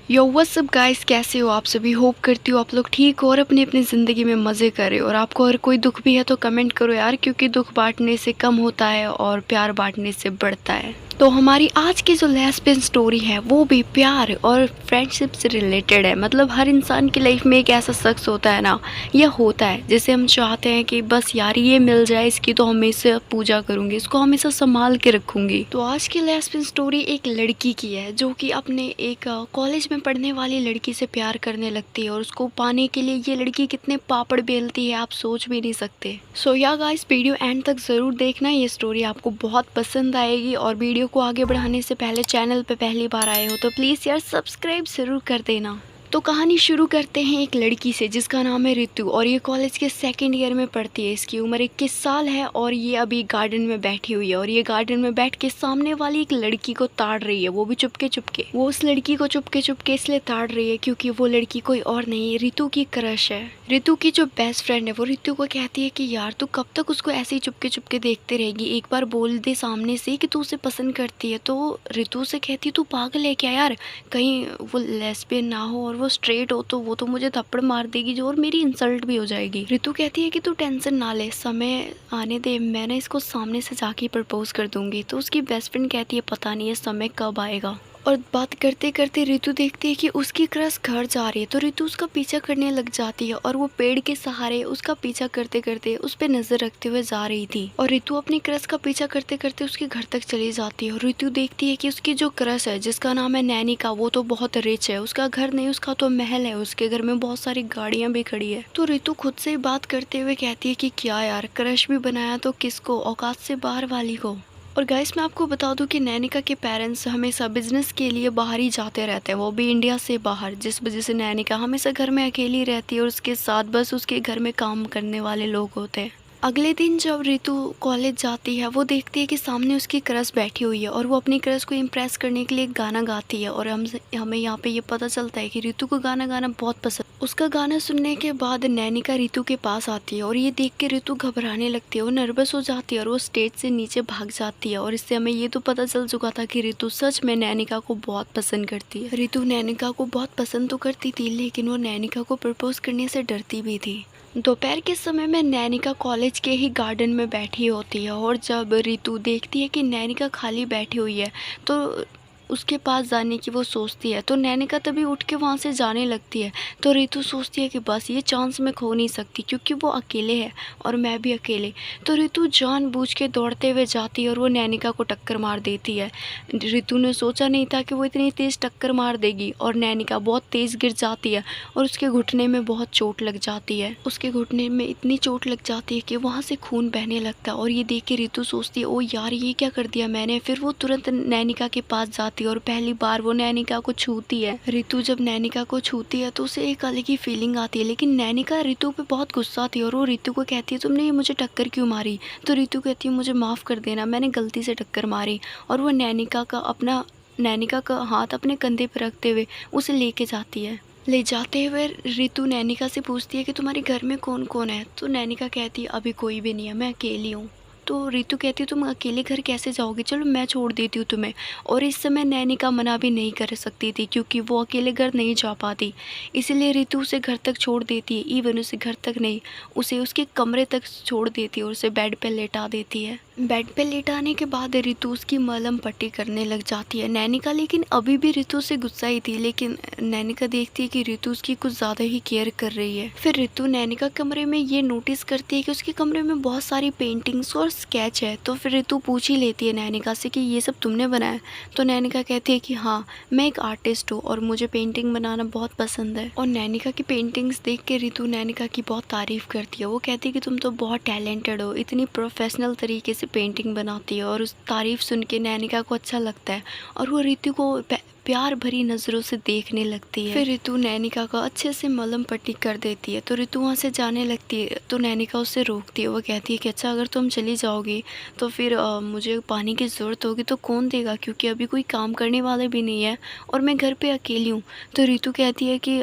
Yo what's up guys, कैसे हो आप सभी। होप करती हूँ आप लोग ठीक हो और अपनी अपनी ज़िंदगी में मज़े कर रहे हो। और आपको अगर कोई दुख भी है तो कमेंट करो यार, क्योंकि दुख बांटने से कम होता है और प्यार बांटने से बढ़ता है। तो हमारी आज की जो लेस्बियन स्टोरी है वो भी प्यार और फ्रेंडशिप से रिलेटेड है। मतलब हर इंसान की लाइफ में एक ऐसा शख्स होता है ना, या होता है जिसे हम चाहते हैं कि बस यार ये मिल जाए, इसकी तो हमेशा पूजा करूंगी, इसको हमेशा संभाल के रखूंगी। तो आज की लेस्बियन स्टोरी एक लड़की की है जो कि अपने एक कॉलेज में पढ़ने वाली लड़की से प्यार करने लगती है, और उसको पाने के लिए ये लड़की कितने पापड़ बेलती है आप सोच भी नहीं सकते। सो या गाइस, वीडियो एंड तक ज़रूर देखना, ये स्टोरी आपको बहुत पसंद आएगी। और वीडियो को आगे बढ़ाने से पहले चैनल पे पहली बार आए हो तो प्लीज़ यार सब्सक्राइब ज़रूर कर देना। तो कहानी शुरू करते हैं एक लड़की से जिसका नाम है रितु, और ये कॉलेज के सेकंड ईयर में पढ़ती है। इसकी उम्र 21 साल है और ये अभी गार्डन में बैठी हुई है, और ये गार्डन में बैठ के सामने वाली एक लड़की को ताड़ रही है, वो भी चुपके चुपके। वो उस लड़की को चुपके चुपके इसलिए ताड़ रही है क्योंकि वो लड़की कोई और नहीं, रितु की क्रश है। रितु की जो बेस्ट फ्रेंड है वो रितु को कहती है कि यार तू कब तक उसको ऐसे ही चुपके चुपके देखते रहेगी, एक बार बोल दे सामने से कि तू उसे पसंद करती है। तो रितु से कहती है तू पागल है क्या यार, कहीं वो लेस्बियन ना हो और वो स्ट्रेट हो तो वो तो मुझे थप्पड़ मार देगी जो, और मेरी इंसल्ट भी हो जाएगी। रितु कहती है कि तू टेंशन ना ले, समय आने दे, मैं ना इसको सामने से जाके प्रपोज कर दूंगी। तो उसकी बेस्ट फ्रेंड कहती है पता नहीं ये समय कब आएगा। और बात करते करते रितु देखती है कि उसकी क्रश घर जा रही है, तो रितु उसका पीछा करने लग जाती है, और वो पेड़ के सहारे उसका पीछा करते करते उस पर नजर रखते हुए जा रही थी। और रितु अपनी क्रश का पीछा करते करते उसके घर तक चली जाती है, और रितु देखती है कि उसकी जो क्रश है जिसका नाम है नैनिका, वो तो बहुत रिच है, उसका घर नहीं उसका तो महल है, उसके घर में बहुत सारी गाड़ियां भी खड़ी है। तो रितु खुद से बात करते हुए कहती है कि क्या यार, क्रश भी बनाया तो किसको, औकात से बाहर वाली को। और गाइस, मैं आपको बता दूं कि नैनिका के पेरेंट्स हमेशा बिजनेस के लिए बाहर ही जाते रहते हैं, वो भी इंडिया से बाहर, जिस वजह से नैनिका हमेशा घर में अकेली रहती है, और उसके साथ बस उसके घर में काम करने वाले लोग होते हैं। अगले दिन जब रितु कॉलेज जाती है, वो देखती है कि सामने उसकी क्रश बैठी हुई है, और वो अपनी क्रश को इम्प्रेस करने के लिए एक गाना गाती है। और हमें यहाँ पे ये पता चलता है कि रितु को गाना गाना बहुत पसंद। उसका गाना सुनने के बाद नैनिका रितु के पास आती है, और ये देख के रितु घबराने लगती है, वो नर्वस हो जाती है और वो स्टेज से नीचे भाग जाती है। और इससे हमें ये तो पता चल चुका था कि रितु सच में नैनिका को बहुत पसंद करती है। रितु नैनिका को बहुत पसंद तो करती थी, लेकिन वो नैनिका को प्रपोज करने से डरती भी थी। दोपहर के समय में नैनिका कॉलेज के ही गार्डन में बैठी होती है, और जब रितु देखती है कि नैनिका खाली बैठी हुई है तो उसके पास जाने की वो सोचती है। तो नैनिका तभी उठ के वहाँ से जाने लगती है। तो रितु सोचती है कि बस ये चांस मैं खो नहीं सकती, क्योंकि वो अकेले है और मैं भी अकेले। तो रितु जानबूझ के दौड़ते हुए जाती है और वो नैनिका को टक्कर मार देती है। रितु ने सोचा नहीं था कि वो इतनी तेज़ टक्कर मार देगी, और नैनिका बहुत तेज़ गिर जाती है और उसके घुटने में बहुत चोट लग जाती है। उसके घुटने में इतनी चोट लग जाती है कि वहाँ से खून बहने लगता है, और ये देख के रितु सोचती है ओ यार ये क्या कर दिया मैंने। फिर वो तुरंत नैनिका के पास जाती है और पहली बार वो नैनिका को छूती है। रितु जब नैनिका को छूती है तो उसे एक अलग ही फीलिंग आती है, लेकिन नैनिका रितु पे बहुत गुस्सा थी, और वो रितु को कहती है तुमने ये मुझे टक्कर क्यों मारी। तो रितु कहती है मुझे माफ़ कर देना, मैंने गलती से टक्कर मारी। और वो नैनिका का हाथ अपने कंधे पर रखते हुए उसे लेके जाती है। ले जाते हुए रितु नैनिका से पूछती है कि तुम्हारे घर में कौन कौन है। तो नैनिका कहती है अभी कोई भी नहीं है, मैं अकेली हूँ। तो रितु कहती है तुम अकेले घर कैसे जाओगी, चलो मैं छोड़ देती हूँ तुम्हें। और इस समय नैनिका मना भी नहीं कर सकती थी, क्योंकि वो अकेले घर नहीं जा पाती। इसीलिए रितु उसे घर तक छोड़ देती है। इवन उसे घर तक नहीं, उसे उसके कमरे तक छोड़ देती है और उसे बेड पे लेटा देती है। बेड पे लेटाने के बाद रितु उसकी मलहम पट्टी करने लग जाती है। नैनिका लेकिन अभी भी रितु से गुस्सा ही थी, लेकिन नैनिका देखती है कि रितु उसकी कुछ ज़्यादा ही केयर कर रही है। फिर रितु नैनिका कमरे में ये नोटिस करती है कि उसके कमरे में बहुत सारी पेंटिंग्स और स्केच है। तो फिर रितु पूछ ही लेती है नैनिका से कि ये सब तुमने बनाया। तो नैनिका कहती है कि हाँ, मैं एक आर्टिस्ट हूँ और मुझे पेंटिंग बनाना बहुत पसंद है। और नैनिका की पेंटिंग्स देख के रितु नैनिका की बहुत तारीफ़ करती है। वो कहती है कि तुम तो बहुत टैलेंटेड हो, इतनी प्रोफेशनल तरीके से पेंटिंग बनाती है। और उस तारीफ़ सुन के नैनिका को अच्छा लगता है, और वो रितु को प्यार भरी नज़रों से देखने लगती है। फिर रितु नैनिका का अच्छे से मलहम पट्टी कर देती है। तो रितु वहाँ से जाने लगती है, तो नैनिका उससे रोकती है। वो कहती है कि अच्छा अगर तुम चली जाओगी तो फिर मुझे पानी की ज़रूरत होगी तो कौन देगा, क्योंकि अभी कोई काम करने वाले भी नहीं है और मैं घर पे अकेली हूँ। तो रितु कहती है कि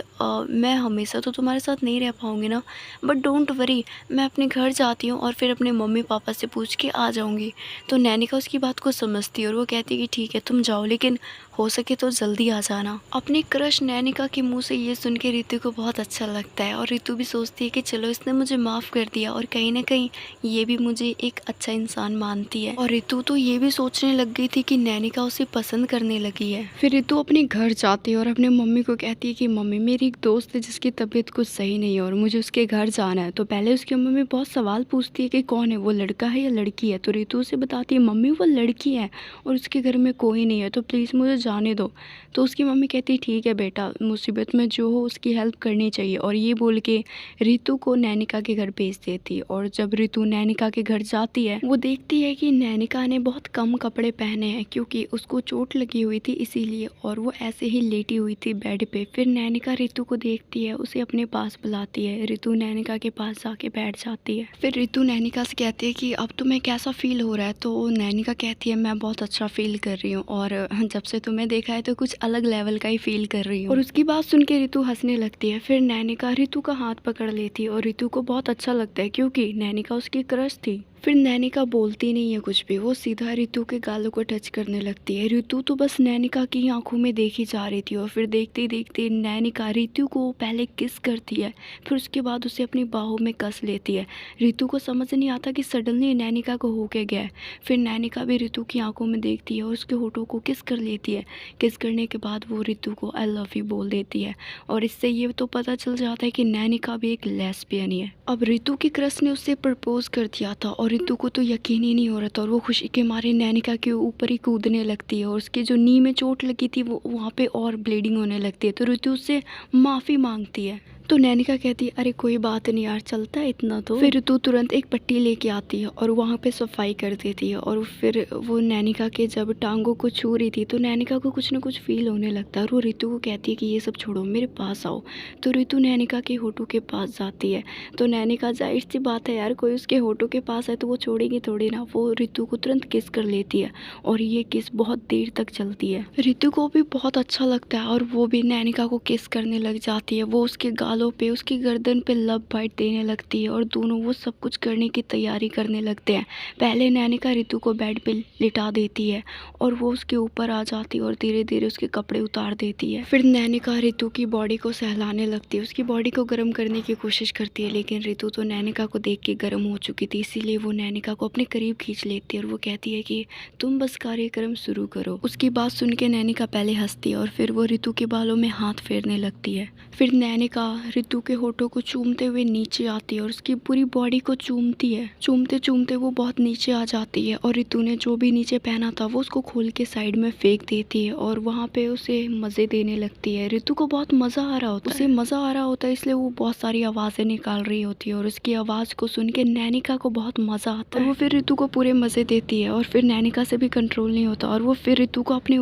मैं हमेशा तो तुम्हारे साथ नहीं रह पाऊँगी ना, बट डोंट वरी, मैं अपने घर जाती हूँ और फिर अपने मम्मी पापा से पूछ के आ जाऊँगी। तो नैनिका उसकी बात को समझती है और वो कहती है कि ठीक है तुम जाओ, लेकिन हो सके तो तो जल्दी आ जाना। अपनी क्रश नैनिका के मुंह से ये सुन के रितु को बहुत अच्छा लगता है और रितु भी सोचती है कि चलो इसने मुझे माफ़ कर दिया और कहीं ना कहीं ये भी मुझे एक अच्छा इंसान मानती है। और रितु तो ये भी सोचने लग गई थी कि नैनिका उसे पसंद करने लगी है। फिर रितु अपने घर जाती है और अपने मम्मी को कहती है कि मम्मी मेरी एक दोस्त है जिसकी तबीयत कुछ सही नहीं है और मुझे उसके घर जाना है। तो पहले उसकी मम्मी बहुत सवाल पूछती है कि कौन है वो, लड़का है या लड़की है। तो रितु उसे बताती है मम्मी वो लड़की है और उसके घर में कोई नहीं है, तो प्लीज़ मुझे जाने दो। तो उसकी मम्मी कहती है ठीक है बेटा, मुसीबत में जो हो उसकी हेल्प करनी चाहिए। और ये बोल के रितु को नैनिका के घर भेज देती है। और जब रितु नैनिका के घर जाती है वो देखती है कि नैनिका ने बहुत कम कपड़े पहने हैं क्योंकि उसको चोट लगी हुई थी इसीलिए, और वो ऐसे ही लेटी हुई थी बेड पे। फिर नैनिका रितु को देखती है, उसे अपने पास बुलाती है। रितु नैनिका के पास जाके बैठ जाती है। फिर रितु नैनिका से कहती है कि अब तुम्हें कैसा फील हो रहा है। तो नैनिका कहती है मैं बहुत अच्छा फील कर रही हूँ और जब से तुम्हें देखा है तो कुछ अलग लेवल का ही फील कर रही हूँ। और उसकी बात सुन के रितु हंसने लगती है। फिर नैनिका रितु का हाथ पकड़ लेती है और रितु को बहुत अच्छा लगता है क्योंकि नैनिका उसकी क्रश थी। फिर नैनिका बोलती नहीं है कुछ भी, वो सीधा रितु के गालों को टच करने लगती है। रितु तो बस नैनिका की आंखों में देखी जा रही थी और फिर देखते देखते नैनिका रितु को पहले किस करती है, फिर उसके बाद उसे अपनी बाहों में कस लेती है। रितु को समझ नहीं आता कि सडनली नैनिका को हो के गया है। फिर नैनिका भी रितु की आंखों में देखती है और उसके होठों को किस कर लेती है। किस करने के बाद वो रितु को आई लव यू बोल देती है और इससे ये तो पता चल जाता है कि नैनिका भी एक लेस्बियन ही है। अब रितु की क्रश ने उससे प्रपोज कर दिया था और रितु को तो यकीन ही नहीं हो रहा था और वो खुशी के मारे नैनिका के ऊपर ही कूदने लगती है और उसकी जो नी में चोट लगी थी वो वहाँ पे और ब्लीडिंग होने लगती है। तो रितु उससे माफ़ी मांगती है। तो नैनिका कहती है अरे कोई बात नहीं यार, चलता है इतना तो। फिर रितु तुरंत एक पट्टी लेके आती है और वहाँ पे सफाई कर देती है। और फिर वो नैनिका के जब टांगों को छू रही थी तो नैनिका को कुछ ना कुछ फील होने लगता है और वो रितु को कहती है कि ये सब छोड़ो, मेरे पास आओ। तो रितु नैनिका के होठों के पास जाती है। तो नैनिका जाहिर सी बात है यार, कोई उसके होठों के पास है तो वो छोड़ेगी थोड़ी ना, वो रितु को तुरंत किस कर लेती है और ये किस बहुत देर तक चलती है। रितु को भी बहुत अच्छा लगता है और वो भी नैनिका को किस करने लग जाती है। वो उसके गालों पे, उसकी गर्दन पे लव बाइट देने लगती है और दोनों वो सब कुछ करने की तैयारी करने लगते हैं। पहले नैनिका रितु को बेड पे लिटा देती है और वो उसके ऊपर आ जाती है और धीरे धीरे उसके कपड़े उतार देती है। फिर नैनिका रितु की बॉडी को सहलाने लगती है, उसकी बॉडी को गर्म करने की कोशिश करती है, लेकिन रितु तो नैनिका को देख के गर्म हो चुकी थी, इसीलिए वो नैनिका को अपने करीब खींच लेती है और वो कहती है कि तुम बस कार्यक्रम शुरू करो। उसकी बात सुन के नैनिका पहले हंसती है और फिर वो रितु के बालों में हाथ फेरने लगती है। फिर नैनिका रितु के होठों को चूमते हुए नीचे आती है और उसकी पूरी बॉडी को चूमती है। चूमते चूमते वो बहुत नीचे आ जाती है और रितु ने जो भी नीचे पहना था वो उसको खोल के साइड में फेंक देती है और वहाँ पे उसे मज़े देने लगती है। रितु को बहुत मज़ा आ रहा होता है, उसे मज़ा आ रहा होता है, इसलिए वो बहुत सारी आवाज़ें निकाल रही होती है और उसकी आवाज़ को सुन के नैनिका को बहुत मज़ा आता है। वो फिर रितु को पूरे मज़े देती है और फिर नैनिका से भी कंट्रोल नहीं होता और वो फिर रितु को अपने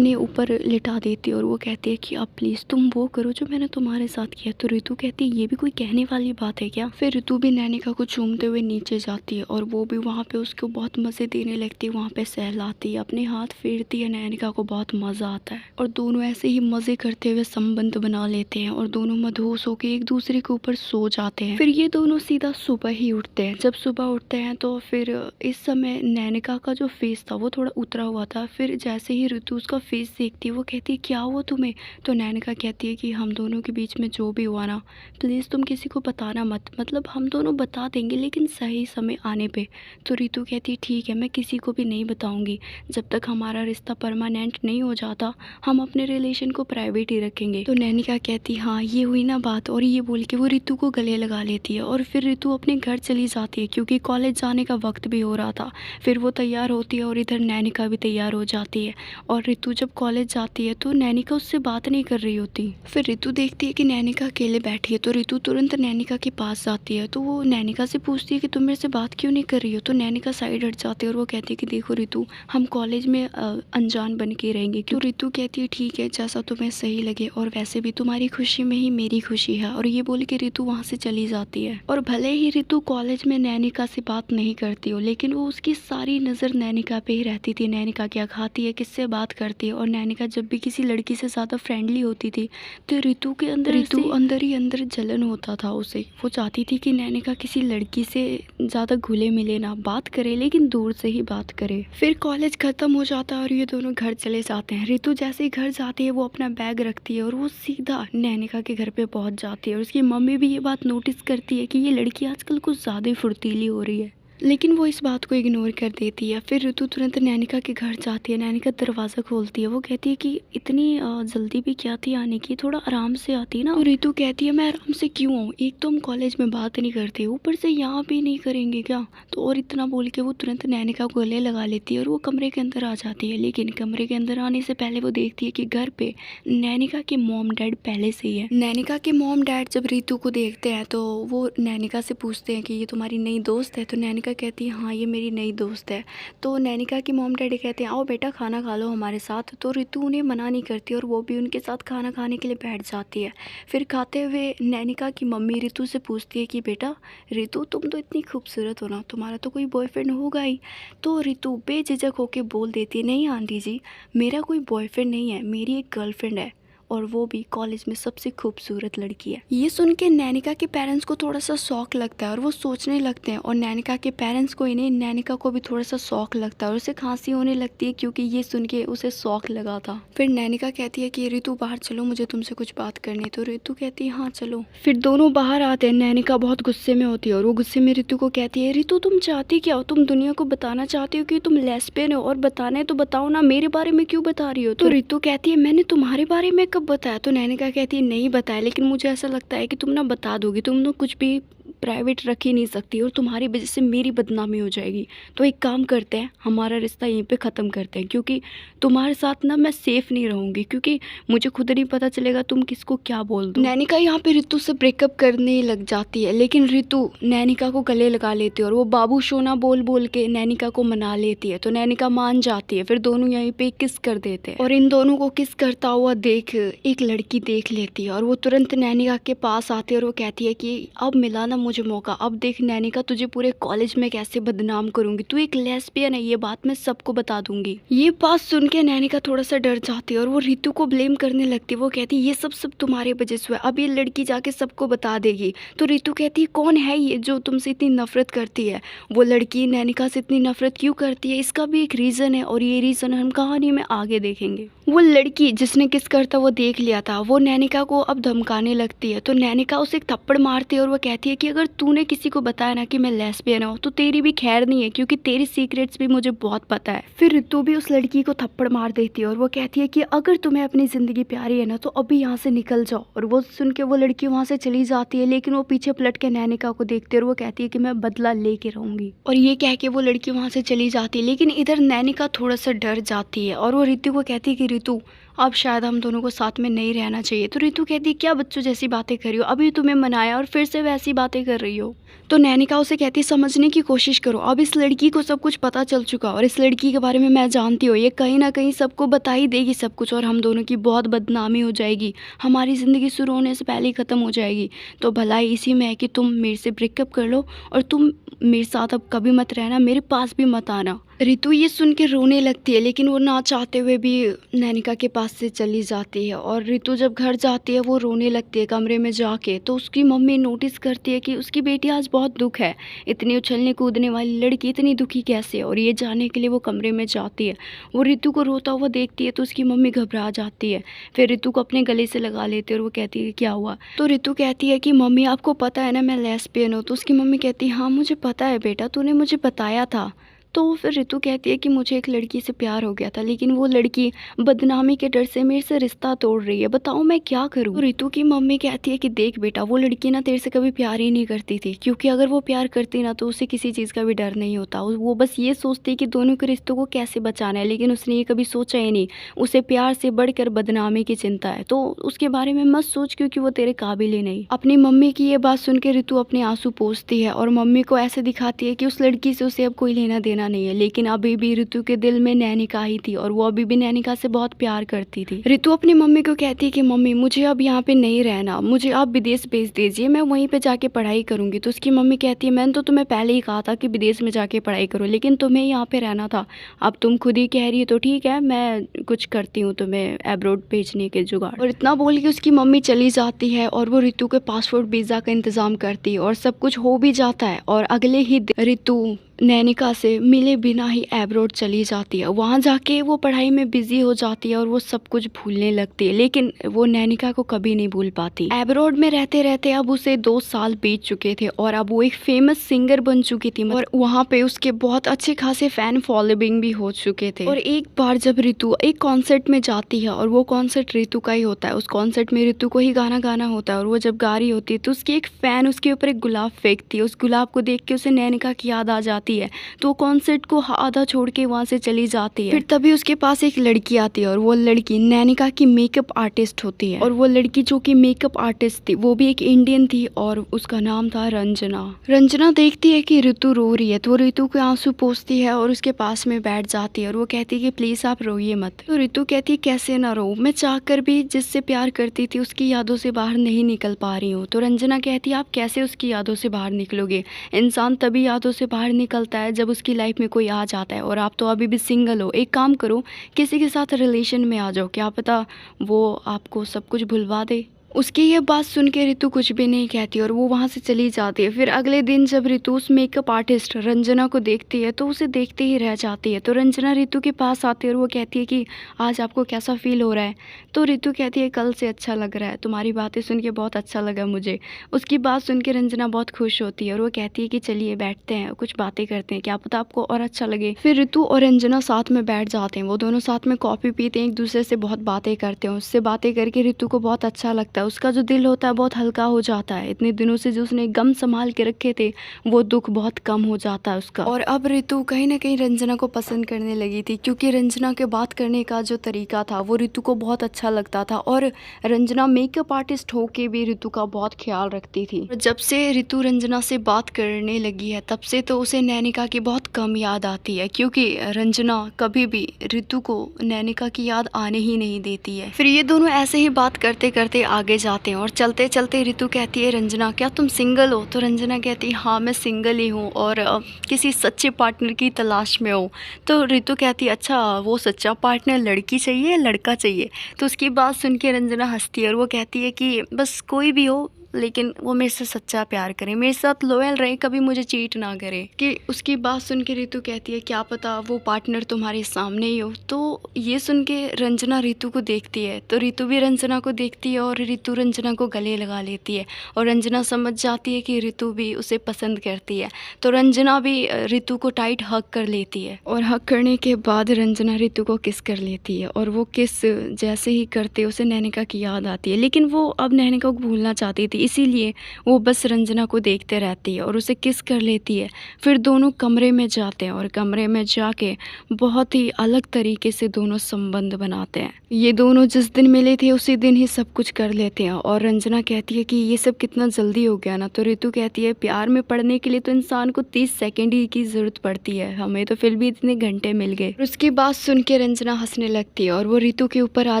ऊपर लिटा देती है और वो कहती है कि अब प्लीज़ तुम वो करो जो मैंने तुम्हारे साथ किया। तो रितु कहती है ये भी कोई कहने वाली बात है क्या। फिर रितु भी नैनिका को चूमते हुए नीचे जाती है और वो भी वहाँ पे उसको बहुत मज़े देने लगती है, वहाँ पे सहलाती है, अपने हाथ फेरती है। नैनिका को बहुत मज़ा आता है और दोनों ऐसे ही मज़े करते हुए संबंध बना लेते हैं और दोनों मदहोश होकर एक दूसरे के ऊपर सो जाते हैं। फिर ये दोनों सीधा सुबह ही उठते हैं। जब सुबह उठते हैं तो फिर इस समय नैनिका का जो फेस था वो थोड़ा उतरा हुआ था। फिर जैसे ही रितु उसका फेस देखती है वो कहती है क्या हुआ तुम्हें। तो नैनिका कहती है कि हम दोनों के बीच में जो भी हुआ ना, प्लीज़ तुम किसी को बताना मत, मतलब हम दोनों बता देंगे लेकिन सही समय आने पे। तो रितु कहती है ठीक है, मैं किसी को भी नहीं बताऊंगी, जब तक हमारा रिश्ता परमानेंट नहीं हो जाता हम अपने रिलेशन को प्राइवेट ही रखेंगे। तो नैनिका कहती हाँ ये हुई ना बात, और ये बोल के वो रितु को गले लगा लेती है और फिर रितु अपने घर चली जाती है क्योंकि कॉलेज जाने का वक्त भी हो रहा था। फिर वो तैयार होती है और इधर नैनिका भी तैयार हो जाती है और रितु जब कॉलेज जाती है तो नैनिका उससे बात नहीं कर रही होती। फिर रितु देखती है कि नैनिका अकेले बैठी है तो रितु तुरंत नैनिका के पास जाती है। तो वो नैनिका से पूछती है कि तुम मेरे से बात क्यों नहीं कर रही हो। तो नैनिका साइड हट जाती है और वो कहती है कि देखो रितु, हम कॉलेज में अनजान बन के रहेंगे। तो रितु कहती है ठीक है, जैसा तुम्हें सही लगे, और वैसे भी तुम्हारी खुशी में ही मेरी खुशी है। और ये बोल के रितु वहाँ से चली जाती है। और भले ही रितु कॉलेज में नैनिका से बात नहीं करती हो, लेकिन वो उसकी सारी नज़र नैनिका पे ही रहती थी। नैनिका क्या खाती है, किससे बात करती है, और नैनिका जब भी किसी लड़की से ज़्यादा फ्रेंडली होती थी तो रितु के अंदर अंदर ही अंदर जलन होता था उसे। वो चाहती थी कि नैनिका किसी लड़की से ज़्यादा घुले मिले ना, बात करे लेकिन दूर से ही बात करे। फिर कॉलेज ख़त्म हो जाता है और ये दोनों घर चले जाते हैं। ऋतु जैसे ही घर जाती है वो अपना बैग रखती है और वो सीधा नैनिका के घर पे पहुंच जाती है। और उसकी मम्मी भी ये बात नोटिस करती है कि ये लड़की आजकल कुछ ज़्यादा ही फुर्तीली हो रही है, लेकिन वो इस बात को इग्नोर कर देती है। फिर ऋतु तुरंत नैनिका के घर जाती है। नैनिका दरवाज़ा खोलती है। वो कहती है कि इतनी जल्दी भी क्या थी आने की, थोड़ा आराम से आती ना। तो ऋतु कहती है मैं आराम से क्यों आऊँ, एक तो हम कॉलेज में बात नहीं करते, ऊपर से यहाँ भी नहीं करेंगे क्या। तो और इतना बोल के वो तुरंत नैनिका को गले लगा लेती है और वो कमरे के अंदर आ जाती है। लेकिन कमरे के अंदर आने से पहले वो देखती है कि घर पे नैनिका के मॉम डैड पहले से ही है। नैनिका के मॉम डैड जब ऋतु को देखते हैं तो वो नैनिका से पूछते हैं कि ये तुम्हारी नई दोस्त है। तो नैनिका कहती है हाँ ये मेरी नई दोस्त है। तो नैनिका की मॉम डैडी कहते हैं आओ बेटा खाना खा लो हमारे साथ। तो ऋतु उन्हें मना नहीं करती और वो भी उनके साथ खाना खाने के लिए बैठ जाती है। फिर खाते हुए नैनिका की मम्मी ऋतु से पूछती है कि बेटा ऋतु तुम तो इतनी खूबसूरत हो ना, तुम्हारा तो कोई बॉयफ्रेंड होगा ही। तो ऋतु बेझिझक होकर बोल देती है नहीं आंटी जी, मेरा कोई बॉयफ्रेंड नहीं है, मेरी एक गर्लफ्रेंड है और वो भी कॉलेज में सबसे खूबसूरत लड़की है। ये सुन के नैनिका के पेरेंट्स को थोड़ा सा शौक लगता है और वो सोचने लगते हैं, और नैनिका के पेरेंट्स को इन्हें नैनिका को भी थोड़ा सा शौक लगता है और उसे खांसी होने लगती है क्योंकि ये सुन के उसे शौक लगा था। फिर नैनिका कहती है कि ऋतु बाहर चलो, मुझे तुमसे कुछ बात करनी है। तो ऋतु कहती है हाँ चलो। फिर दोनों बाहर आते हैं। नैनिका बहुत गुस्से में होती है और वो गुस्से में ऋतु को कहती है ऋतु तुम चाहती क्या हो, तुम दुनिया को बताना चाहती हो कि तुम लेस्बियन हो, और बताना है तो बताओ ना, मेरे बारे में क्यों बता रही हो। तो ऋतु कहती है मैंने तुम्हारे बारे में कब बताया। तो नैनिका कहती है नहीं बताया, लेकिन मुझे ऐसा लगता है कि तुम ना बता दोगी, तुम ना कुछ भी प्राइवेट रख ही नहीं सकती और तुम्हारी वजह से मेरी बदनामी हो जाएगी। तो एक काम करते हैं, हमारा रिश्ता यहीं पे ख़त्म करते हैं, क्योंकि तुम्हारे साथ ना मैं सेफ़ नहीं रहूँगी, क्योंकि मुझे खुद नहीं पता चलेगा तुम किसको क्या बोल दो। नैनिका यहाँ पे ऋतु से ब्रेकअप करने लग जाती है, लेकिन ऋतु नैनिका को गले लगा लेती है और वो बाबू सोना बोल बोल के नैनिका को मना लेती है। तो नैनिका मान जाती है। फिर दोनों यहीं पे किस कर देते हैं और इन दोनों को किस करता हुआ देख एक लड़की देख लेती है और वो तुरंत नैनिका के पास आती है और वो कहती है कि अब मिला ना मुझे मौका, अब देख नैनिका तुझे पूरे कॉलेज में कैसे बदनाम करूंगी, तू एक लेस्बियन है, ये बात मैं सबको बता दूंगी। ये बात सुन के नैनिका थोड़ा सा डर जाती है और वो ऋतु को ब्लेम करने लगती है। वो कहती है ये सब तुम्हारे वजह से हुआ, अब ये लड़की जाके सबको बता देगी। तो ऋतु कहती है कौन है ये जो तुमसे इतनी नफरत करती है। वो लड़की नैनिका से इतनी नफरत क्यों करती है, इसका भी एक रीज़न है और ये रीज़न हम कहानी में आगे देखेंगे। वो लड़की जिसने किस करता वो देख लिया था, वो नैनिका को अब धमकाने लगती है। तो नैनिका उसे एक थप्पड़ मारती है और वो कहती है कि अगर तूने किसी को बताया ना कि मैं लेस्बियन हूँ तो तेरी भी खैर नहीं है, क्योंकि तेरी सीक्रेट्स भी मुझे बहुत पता है। फिर ऋतु भी उस लड़की को थप्पड़ मार देती है और वो कहती है कि अगर तुम्हें अपनी ज़िंदगी प्यारी है ना तो अभी यहाँ से निकल जाओ। और वो सुन के वो लड़की वहाँ से चली जाती है, लेकिन वो पीछे पलट के नैनिका को देखती है और वो कहती है कि मैं बदला लेके रहूँगी। और ये कह के वो लड़की वहाँ से चली जाती है। लेकिन इधर नैनिका थोड़ा सा डर जाती है और वो ऋतु को कहती है कि ऋतु अब शायद हम दोनों को साथ में नहीं रहना चाहिए। तो ऋतु कहती है क्या बच्चों जैसी बातें कर रही हो, अभी तुम्हें मनाया और फिर से वैसी बातें कर रही हो। तो नैनिका उसे कहती है समझने की कोशिश करो, अब इस लड़की को सब कुछ पता चल चुका और इस लड़की के बारे में मैं जानती हूँ, ये कहीं ना कहीं सबको बता ही देगी सब कुछ और हम दोनों की बहुत बदनामी हो जाएगी, हमारी ज़िंदगी शुरू होने से पहले ही ख़त्म हो जाएगी। तो भलाई इसी में है कि तुम मेरे से ब्रेकअप कर लो और तुम मेरे साथ अब कभी मत रहना, मेरे पास भी मत आना। ऋतु ये सुन के रोने लगती है, लेकिन वो ना चाहते हुए भी नैनिका के पास से चली जाती है। और ऋतु जब घर जाती है वो रोने लगती है कमरे में जाके। तो उसकी मम्मी नोटिस करती है कि उसकी बेटी आज बहुत दुख है, इतनी उछलने कूदने वाली लड़की इतनी दुखी कैसे। और ये जानने के लिए वो कमरे में जाती है। वो ऋतु को रोता हुआ देखती है तो उसकी मम्मी घबरा जाती है। फिर ऋतु को अपने गले से लगा लेती है और वो कहती है क्या हुआ। तो ऋतु कहती है कि मम्मी आपको पता है ना मैं लेस्बियन हूँ। तो उसकी मम्मी कहती है हाँ मुझे पता है बेटा, तूने मुझे बताया था। तो फिर ऋतु कहती है कि मुझे एक लड़की से प्यार हो गया था, लेकिन वो लड़की बदनामी के डर से मेरे से रिश्ता तोड़ रही है, बताओ मैं क्या करूं। तो ऋतु की मम्मी कहती है कि देख बेटा वो लड़की ना तेरे से कभी प्यार ही नहीं करती थी, क्योंकि अगर वो प्यार करती ना तो उसे किसी चीज़ का भी डर नहीं होता। वो बस ये सोचती कि दोनों के रिश्तों को कैसे बचाना है, लेकिन उसने ये कभी सोचा ही नहीं, उसे प्यार से बढ़कर बदनामी की चिंता है। तो उसके बारे में मत सोच क्योंकि वो तेरे काबिल ही नहीं। अपनी मम्मी की ये बात सुन के ऋतु अपने आंसू पोंछती है और मम्मी को ऐसे दिखाती है कि उस लड़की से उसे अब कोई लेना देना नैना नहीं है, लेकिन अभी भी ऋतु के दिल में नैनिका ही थी और वो अभी भी नैनिका से बहुत प्यार करती थी। ऋतु अपनी मम्मी को कहती है कि मम्मी मुझे अब यहाँ पे नहीं रहना, मुझे आप विदेश भेज दीजिए, मैं वहीं पे जाके पढ़ाई करूंगी। तो उसकी मम्मी कहती है मैंने तो तुम्हें पहले ही कहा था कि विदेश में जाके पढ़ाई करो, लेकिन तुम्हें यहाँ पे रहना था, अब तुम खुद ही कह रही हो तो ठीक है, मैं कुछ करती हूँ तुम्हें अब्रॉड भेजने के जुगाड़। और इतना बोल के उसकी मम्मी चली जाती है और वो ऋतु के पासपोर्ट वीज़ा का इंतज़ाम करती है और सब कुछ हो भी जाता है। और अगले ही दिन ऋतु नैनिका से मिले बिना ही अब्रॉड चली जाती है। वहाँ जाके वो पढ़ाई में बिजी हो जाती है और वो सब कुछ भूलने लगती है, लेकिन वो नैनिका को कभी नहीं भूल पाती। अब्रॉड में रहते रहते अब उसे 2 साल बीत चुके थे और अब वो एक फेमस सिंगर बन चुकी थी और वहाँ पे उसके बहुत अच्छे खासे फैन फॉलोइंग भी हो चुके थे। और एक बार जब ऋतु एक कॉन्सर्ट में जाती है और वो कॉन्सर्ट ऋतु का ही होता है, उस कॉन्सर्ट में ऋतु को ही गाना गाना होता है और वो जब गा रही होती है तो उसकी एक फैन उसके ऊपर एक गुलाब फेंकती है। उस गुलाब को देख के उसे नैनिका की याद आ जाती है, तो कॉन्सर्ट को आधा छोड़ के वहाँ से चली जाती है। फिर तभी उसके पास एक लड़की आती है और वो लड़की नैनिका की मेकअप आर्टिस्ट होती है। और वो लड़की जो कि मेकअप आर्टिस्ट थी वो भी एक इंडियन थी और उसका नाम था रंजना। रंजना देखती है कि ऋतु रो रही है तो वो ऋतु के आंसू पोंछती है और उसके पास में बैठ जाती है और वो कहती है कि प्लीज आप रोइए मत। तो ऋतु कहती है कैसे ना रो, मैं चाह कर भी जिससे प्यार करती थी उसकी यादों से बाहर नहीं निकल पा रही हूँ। तो रंजना कहती है आप कैसे उसकी यादों से बाहर निकलोगे, इंसान तभी यादों से बाहर निकलता है जब उसकी लाइफ में कोई आ जाता है, और आप तो अभी भी सिंगल हो। एक काम करो किसी के साथ रिलेशन में आ जाओ, क्या पता वो आपको सब कुछ भुलवा दे। उसकी ये बात सुन के ऋतु कुछ भी नहीं कहती और वो वहाँ से चली जाती है। फिर अगले दिन जब ऋतु उस मेकअप आर्टिस्ट रंजना को देखती है तो उसे देखते ही रह जाती है। तो रंजना ऋतु के पास आती है और वो कहती है कि आज आपको कैसा फील हो रहा है। तो ऋतु कहती है कल से अच्छा लग रहा है, तुम्हारी बातें सुन के बहुत अच्छा लगा मुझे। उसकी बात सुन के रंजना बहुत खुश होती है और वो कहती है कि चलिए बैठते हैं कुछ बातें करते हैं, क्या पता आपको और अच्छा लगे। फिर ऋतु और रंजना साथ में बैठ जाते हैं, वो दोनों साथ में कॉफ़ी पीते हैं, एक दूसरे से बहुत बातें करते हैं। उससे बातें करके ऋतु को बहुत अच्छा लगता है, उसका जो दिल होता है बहुत हल्का हो जाता है। इतने दिनों से जो उसने गम संभाल के रखे थे वो दुख बहुत कम हो जाता है उसका। और अब ऋतु कहीं ना कहीं रंजना को पसंद करने लगी थी, क्योंकि रंजना के बात करने का जो तरीका था वो ऋतु को बहुत अच्छा लगता था। और रंजना मेकअप आर्टिस्ट होके भी ऋतु का बहुत ख्याल रखती थी। जब से ऋतु रंजना से बात करने लगी है तब से तो उसे नैनिका की बहुत कम याद आती है, क्योंकि रंजना कभी भी ऋतु को नैनिका की याद आने ही नहीं देती है। फिर ये दोनों ऐसे ही बात करते करते आगे जाते हैं और चलते चलते ऋतु कहती है रंजना क्या तुम सिंगल हो। तो रंजना कहती है हाँ मैं सिंगल ही हूँ और किसी सच्चे पार्टनर की तलाश में हूँ। तो ऋतु कहती है अच्छा वो सच्चा पार्टनर लड़की चाहिए या लड़का चाहिए। तो उसकी बात सुन के रंजना हंसती है और वो कहती है कि बस कोई भी हो लेकिन वो मेरे से सच्चा प्यार करे, मेरे साथ लॉयल रहे, कभी मुझे चीट ना करे। कि उसकी बात सुन के ऋतु कहती है क्या पता वो पार्टनर तुम्हारे सामने ही हो। तो ये सुन के रंजना ऋतु को देखती है तो ऋतु भी रंजना को देखती है और ऋतु रंजना को गले लगा लेती है और रंजना समझ जाती है कि ऋतु भी उसे पसंद करती है। तो रंजना भी ऋतु को टाइट हग कर लेती है और हग करने के बाद रंजना ऋतु को किस कर लेती है और वो किस जैसे ही करते उसे नैनिका की याद आती है, लेकिन वो अब नैनिका को भूलना चाहती थी, इसीलिए वो बस रंजना को देखते रहती है और उसे किस कर लेती है। फिर दोनों कमरे में जाते हैं और कमरे में जाके बहुत ही अलग तरीके से दोनों संबंध बनाते हैं। ये दोनों जिस दिन मिले थे उसी दिन ही सब कुछ कर लेते हैं और रंजना कहती है कि ये सब कितना जल्दी हो गया ना। तो ऋतु कहती है प्यार में पड़ने के लिए तो इंसान को 30 सेकंड ही की ज़रूरत पड़ती है, हमें तो फिर भी इतने घंटे मिल गए। उसकी बात सुन के रंजना हंसने लगती है और वो ऋतु के ऊपर आ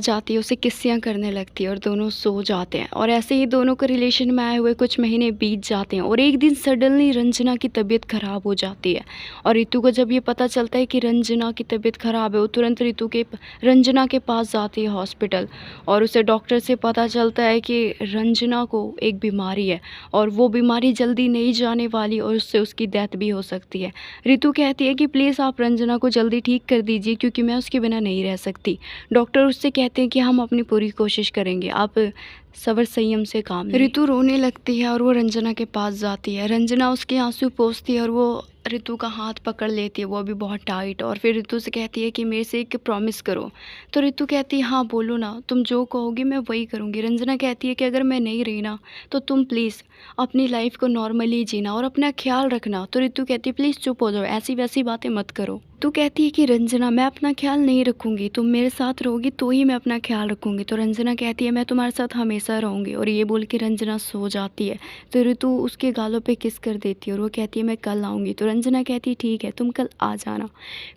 जाती है, उसे किस्सियाँ करने लगती है और दोनों सो जाते हैं। और ऐसे ही दोनों को रिलेशन में आए हुए कुछ महीने बीत जाते हैं और एक दिन सडनली रंजना की तबीयत खराब हो जाती है। और ऋतु को जब ये पता चलता है कि रंजना की तबीयत खराब है वो तुरंत रंजना के पास जाती है हॉस्पिटल और उसे डॉक्टर से पता चलता है कि रंजना को एक बीमारी है और वो बीमारी जल्दी नहीं जाने वाली और उससे उसकी डेथ भी हो सकती है। ऋतु कहती है कि प्लीज़ आप रंजना को जल्दी ठीक कर दीजिए क्योंकि मैं उसके बिना नहीं रह सकती। डॉक्टर उससे कहते हैं कि हम अपनी पूरी कोशिश करेंगे, आप सबर संयम से काम लें। ऋतु रोने लगती है और वो रंजना के पास जाती है। रंजना उसके आंसू पोंछती है और वो ऋतु का हाथ पकड़ लेती है, वो भी बहुत टाइट। और फिर ऋतु से कहती है कि मेरे से एक प्रॉमिस करो। तो ऋतु कहती है हाँ बोलो ना, तुम जो कहोगी मैं वही करूँगी। रंजना कहती है कि अगर मैं नहीं रही ना तो तुम प्लीज़ अपनी लाइफ को नॉर्मली जीना और अपना ख्याल रखना। तो ऋतु कहती है प्लीज़ चुप हो जाओ, ऐसी वैसी बातें मत करो। रितु कहती है कि रंजना मैं अपना ख्याल नहीं रखूँगी, तुम मेरे साथ रहोगी तो ही मैं अपना ख्याल रखूँगी। तो रंजना कहती है मैं तुम्हारे साथ हमेशा रहूँगी, और ये बोल के रंजना सो जाती है। तो रितु उसके गालों पे किस कर देती है और वो कहती है मैं कल आऊँगी। तो रंजना कहती है ठीक है तुम कल आ जाना।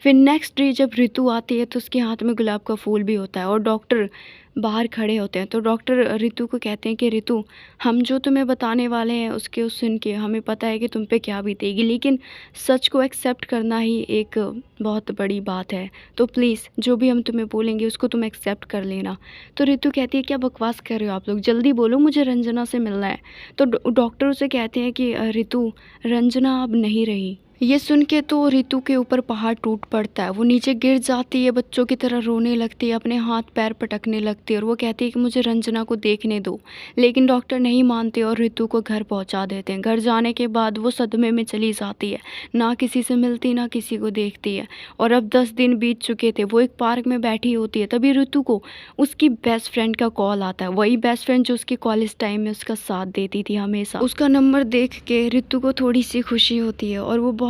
फिर नेक्स्ट डे जब रितु आती है तो उसके हाथ में गुलाब का फूल भी होता है और डॉक्टर बाहर खड़े होते हैं। तो डॉक्टर रितु को कहते हैं कि रितु हम जो तुम्हें बताने वाले हैं उसके सुन के हमें पता है कि तुम पे क्या बीतेगी, लेकिन सच को एक्सेप्ट करना ही एक बहुत बड़ी बात है। तो प्लीज़ जो भी हम तुम्हें बोलेंगे उसको तुम एक्सेप्ट कर लेना। तो रितु कहती है क्या बकवास कर रहे हो आप लोग, जल्दी बोलो मुझे रंजना से मिलना है। तो डॉक्टर उसे कहते हैं कि रितु रंजना अब नहीं रही। ये सुन के तो रितु के ऊपर पहाड़ टूट पड़ता है, वो नीचे गिर जाती है, बच्चों की तरह रोने लगती है, अपने हाथ पैर पटकने लगती है और वो कहती है कि मुझे रंजना को देखने दो। लेकिन डॉक्टर नहीं मानते और रितु को घर पहुंचा देते हैं। घर जाने के बाद वो सदमे में चली जाती है, ना किसी से मिलती ना किसी को देखती है। और अब 10 दिन बीत चुके थे, वो एक पार्क में बैठी होती है, तभी रितु को उसकी बेस्ट फ्रेंड का कॉल आता है। वही बेस्ट फ्रेंड जो उसके कॉलेज टाइम में उसका साथ देती थी हमेशा। उसका नंबर देख के रितु को थोड़ी सी खुशी होती है और वो बहुत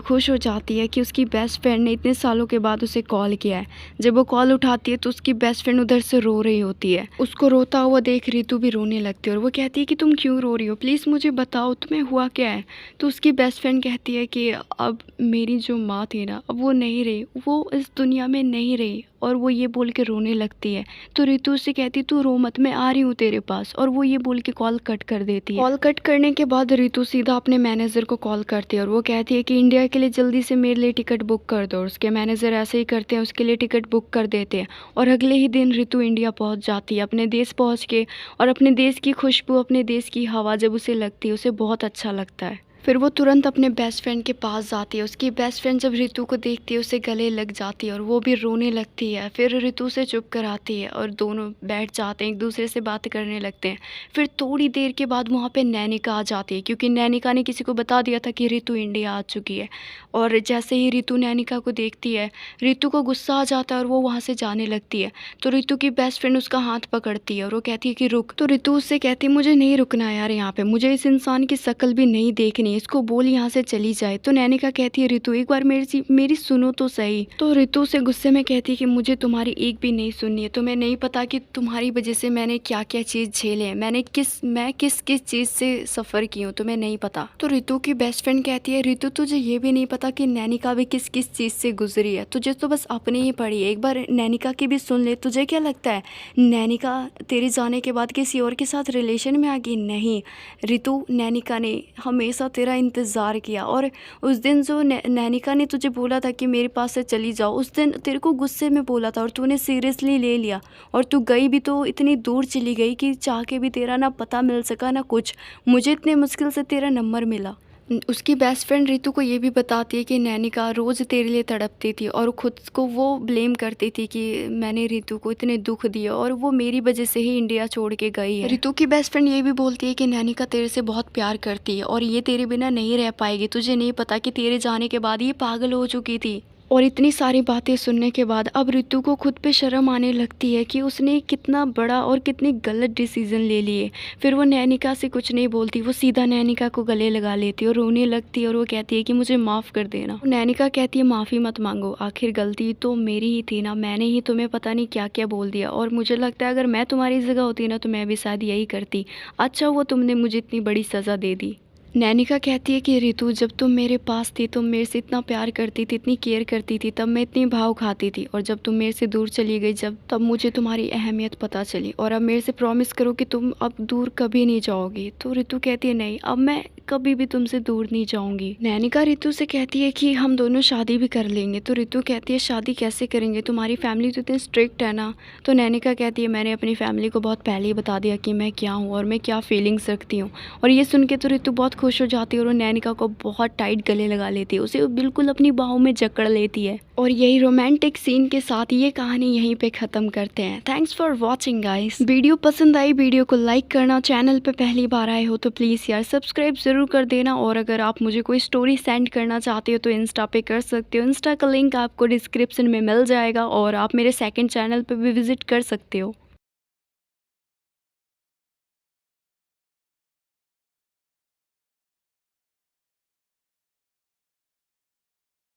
खुश हो जाती है कि उसकी बेस्ट फ्रेंड ने इतने सालों के बाद उसे कॉल किया है। जब वो कॉल उठाती है तो उसकी बेस्ट फ्रेंड उधर से रो रही होती है। उसको रोता हुआ देख रितु भी रोने लगती है और वो कहती है कि तुम क्यों रो रही हो, प्लीज़ मुझे बताओ तुम्हें हुआ क्या है। तो उसकी बेस्ट फ्रेंड कहती है कि अब मेरी जो माँ थी ना अब वो नहीं रही, वो इस दुनिया में नहीं रही, और वो ये बोल के रोने लगती है। तो रितु उससे कहती तू रो मत, मैं आ रही हूँ तेरे पास, और वो ये बोल के कॉल कट कर देती है। कॉल कट करने के बाद रितु सीधा अपने मैनेजर को कॉल करती है और वो कहती है कि इंडिया के लिए जल्दी से मेरे लिए टिकट बुक कर दो। उसके मैनेजर ऐसे ही करते हैं, उसके लिए टिकट बुक कर देते हैं और अगले ही दिन रितु इंडिया पहुँच जाती है। अपने देश पहुँच के और अपने देश की खुशबू, अपने देश की हवा जब उसे लगती है उसे बहुत अच्छा लगता है। फिर वो तुरंत अपने बेस्ट फ्रेंड के पास जाती है। उसकी बेस्ट फ्रेंड जब रितु को देखती है उसे गले लग जाती है और वो भी रोने लगती है। फिर रितु से चुप कराती है और दोनों बैठ जाते हैं, एक दूसरे से बात करने लगते हैं। फिर थोड़ी देर के बाद वहाँ पे नैनिका आ जाती है, क्योंकि नैनिका ने किसी को बता दिया था कि रितु इंडिया आ चुकी है। और जैसे ही रितु नैनिका को देखती है, रितु को गुस्सा आ जाता है और वो वहाँ से जाने लगती है। तो रितु की बेस्ट फ्रेंड उसका हाथ पकड़ती है और वो कहती है कि रुक। तो रितु उससे कहती है मुझे नहीं रुकना यार, यहाँ पे मुझे इस इंसान की शक्ल भी नहीं देखनी, इसको बोल यहाँ से चली जाए। तो नैनिका कहती है रितु एक बार मेरी सुनो तो सही। तो रितु से गुस्से में कहती है कि मुझे तुम्हारी एक भी नहीं सुननी है, तुम्हें नहीं पता कि तुम्हारी वजह से मैंने क्या क्या चीज़ झेले हैं, मैं किस चीज़ से सफ़र की हूँ, तुम्हें नहीं पता। तो रितु की बेस्ट फ्रेंड कहती है रितु तुझे ये भी नहीं पता कि नैनिका भी किस किस चीज़ से गुजरी है, तुझे तो बस अपनी ही पड़ी है, एक बार नैनिका की भी सुन ले। तुझे क्या लगता है नैनिका तेरे जाने के बाद किसी और के साथ रिलेशन में आ गई? नहीं रितु, नैनिका ने हमेशा तेरा इंतज़ार किया, और उस दिन जो नैनिका ने तुझे बोला था कि मेरे पास से चली जाओ, उस दिन तेरे को गुस्से में बोला था और तूने सीरियसली ले लिया, और तू गई भी तो इतनी दूर चली गई कि चाह के भी तेरा ना पता मिल सका ना कुछ, मुझे इतने मुश्किल से तेरा नंबर मिला। उसकी बेस्ट फ्रेंड रितु को ये भी बताती है कि नैनिका रोज़ तेरे लिए तड़पती थी और खुद को वो ब्लेम करती थी कि मैंने रितु को इतने दुख दिए और वो मेरी वजह से ही इंडिया छोड़ के गई है। रितु की बेस्ट फ्रेंड ये भी बोलती है कि नैनिका तेरे से बहुत प्यार करती है और ये तेरे बिना नहीं रह पाएगी, तुझे नहीं पता कि तेरे जाने के बाद ये पागल हो चुकी थी। और इतनी सारी बातें सुनने के बाद अब रितु को खुद पे शर्म आने लगती है कि उसने कितना बड़ा और कितनी गलत डिसीजन ले लिए। फिर वो नैनिका से कुछ नहीं बोलती, वो सीधा नैनिका को गले लगा लेती है और रोने लगती है और वो कहती है कि मुझे माफ़ कर देना। नैनिका कहती है माफ़ी मत मांगो, आखिर गलती तो मेरी ही थी ना, मैंने ही तुम्हें पता नहीं क्या क्या बोल दिया, और मुझे लगता है अगर मैं तुम्हारी जगह होती ना तो मैं भी शायद यही करती। अच्छा वो तुमने मुझे इतनी बड़ी सज़ा दे दी। नैनिका कहती है कि रितु जब तुम मेरे पास थी, तुम मेरे से इतना प्यार करती थी, इतनी केयर करती थी, तब मैं इतनी भाव खाती थी, और जब तुम मेरे से दूर चली गई तब मुझे तुम्हारी अहमियत पता चली, और अब मेरे से प्रॉमिस करो कि तुम अब दूर कभी नहीं जाओगी। तो रितु कहती है नहीं, अब मैं कभी भी तुमसे दूर नहीं जाऊंगी। नैनिका रितु से कहती है कि हम दोनों शादी भी कर लेंगे। तो रितु कहती है शादी कैसे करेंगे, तुम्हारी फैमिली तो इतनी स्ट्रिक्ट है ना। तो नैनिका कहती है मैंने अपनी फैमिली को बहुत पहले ही बता दिया कि मैं क्या हूँ और मैं क्या फीलिंग्स रखती हूँ। और ये सुन के तो रितु बहुत खुश हो जाती है और वो नैनिका को बहुत टाइट गले लगा लेती है, उसे बिल्कुल अपनी बाहों में जकड़ लेती है। और यही रोमांटिक सीन के साथ ये कहानी यहीं पे ख़त्म करते हैं। Thanks for watching guys. Video पसंद आई, वीडियो को लाइक करना, चैनल पे पहली बार आए हो तो प्लीज़ यार सब्सक्राइब ज़रूर कर देना, और अगर आप मुझे कोई स्टोरी सेंड करना चाहते हो तो इंस्टा पे कर सकते हो। इंस्टा का लिंक आपको डिस्क्रिप्शन में मिल जाएगा, और आप मेरे सेकंड चैनल पे भी विज़िट कर सकते हो।